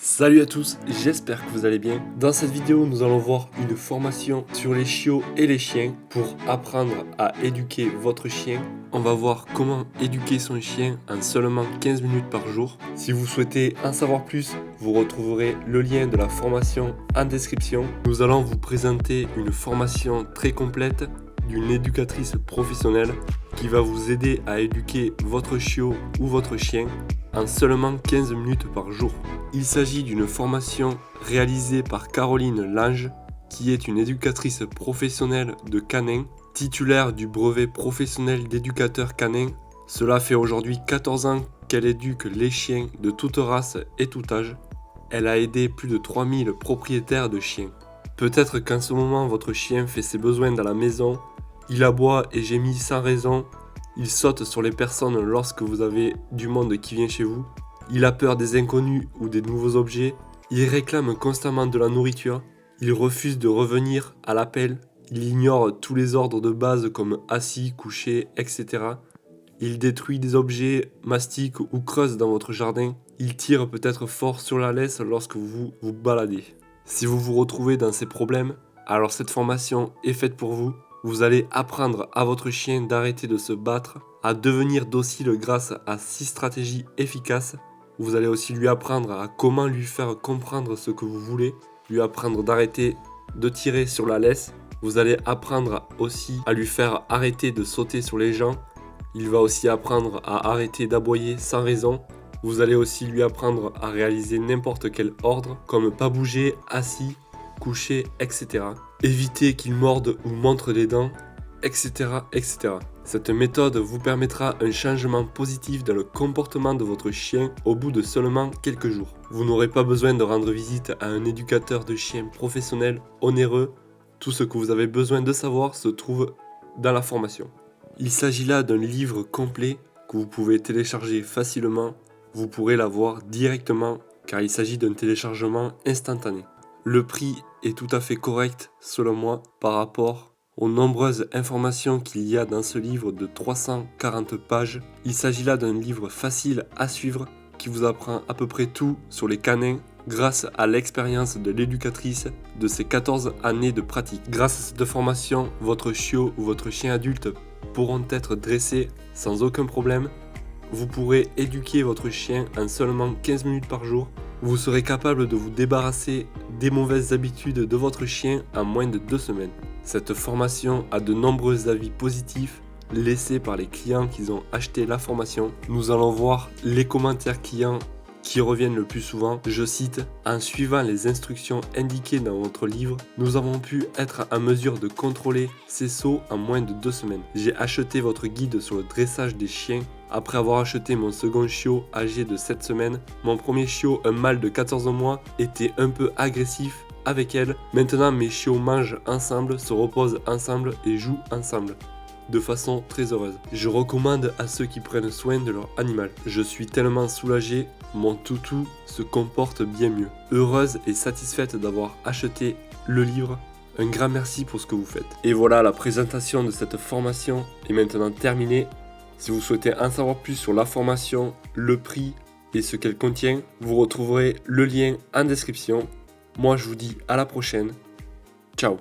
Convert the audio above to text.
Salut à tous, j'espère que vous allez bien. Dans cette vidéo, nous allons voir une formation sur les chiots et les chiens pour apprendre à éduquer votre chien. On va voir comment éduquer son chien en seulement 15 minutes par jour. Si vous souhaitez en savoir plus, vous retrouverez le lien de la formation en description. Nous allons vous présenter une formation très complète d'une éducatrice professionnelle qui va vous aider à éduquer votre chiot ou votre chien en seulement 15 minutes par jour. Il s'agit d'une formation réalisée par Caroline Lange, qui est une éducatrice professionnelle de canin, titulaire du brevet professionnel d'éducateur canin. Cela fait aujourd'hui 14 ans qu'elle éduque les chiens de toute race et tout âge. Elle a aidé plus de 3000 propriétaires de chiens. Peut-être qu'en ce moment votre chien fait ses besoins dans la maison, il aboie et gémit sans raison, il saute sur les personnes lorsque vous avez du monde qui vient chez vous, il a peur des inconnus ou des nouveaux objets, il réclame constamment de la nourriture, il refuse de revenir à l'appel, il ignore tous les ordres de base comme assis, couché, etc. Il détruit des objets, mastique ou creuse dans votre jardin, il tire peut-être fort sur la laisse lorsque vous vous baladez. Si vous vous retrouvez dans ces problèmes, alors cette formation est faite pour vous. Vous allez apprendre à votre chien d'arrêter de se battre, à devenir docile grâce à 6 stratégies efficaces. Vous allez aussi lui apprendre à comment lui faire comprendre ce que vous voulez, lui apprendre d'arrêter de tirer sur la laisse. Vous allez apprendre aussi à lui faire arrêter de sauter sur les gens. Il va aussi apprendre à arrêter d'aboyer sans raison. Vous allez aussi lui apprendre à réaliser n'importe quel ordre, comme pas bouger, assis, couché, etc. Éviter qu'il morde ou montre les dents, etc., etc. Cette méthode vous permettra un changement positif dans le comportement de votre chien au bout de seulement quelques jours. Vous n'aurez pas besoin de rendre visite à un éducateur de chien professionnel onéreux. Tout ce que vous avez besoin de savoir se trouve dans la formation. Il s'agit là d'un livre complet que vous pouvez télécharger facilement. Vous pourrez l'avoir directement car il s'agit d'un téléchargement instantané. Le prix est tout à fait correct selon moi par rapport aux nombreuses informations qu'il y a dans ce livre de 340 pages. Il s'agit là d'un livre facile à suivre qui vous apprend à peu près tout sur les canins grâce à l'expérience de l'éducatrice de ses 14 années de pratique. Grâce à cette formation, votre chiot ou votre chien adulte pourront être dressés sans aucun problème. Vous pourrez éduquer votre chien en seulement 15 minutes par jour. Vous serez capable de vous débarrasser des mauvaises habitudes de votre chien en moins de 2 semaines. Cette formation a de nombreux avis positifs laissés par les clients qui ont acheté la formation. Nous allons voir les commentaires clients qui reviennent le plus souvent. Je cite: en suivant les instructions indiquées dans votre livre, nous avons pu être en mesure de contrôler ces sauts en moins de 2 semaines. J'ai acheté votre guide sur le dressage des chiens. Après avoir acheté mon second chiot âgé de 7 semaines, mon premier chiot, un mâle de 14 mois, était un peu agressif avec elle. Maintenant, mes chiots mangent ensemble, se reposent ensemble et jouent ensemble de façon très heureuse. Je recommande à ceux qui prennent soin de leur animal. Je suis tellement soulagé, mon toutou se comporte bien mieux. Heureuse et satisfaite d'avoir acheté le livre. Un grand merci pour ce que vous faites. Et voilà, la présentation de cette formation est maintenant terminée. Si vous souhaitez en savoir plus sur la formation, le prix et ce qu'elle contient, vous retrouverez le lien en description. Moi, je vous dis à la prochaine. Ciao.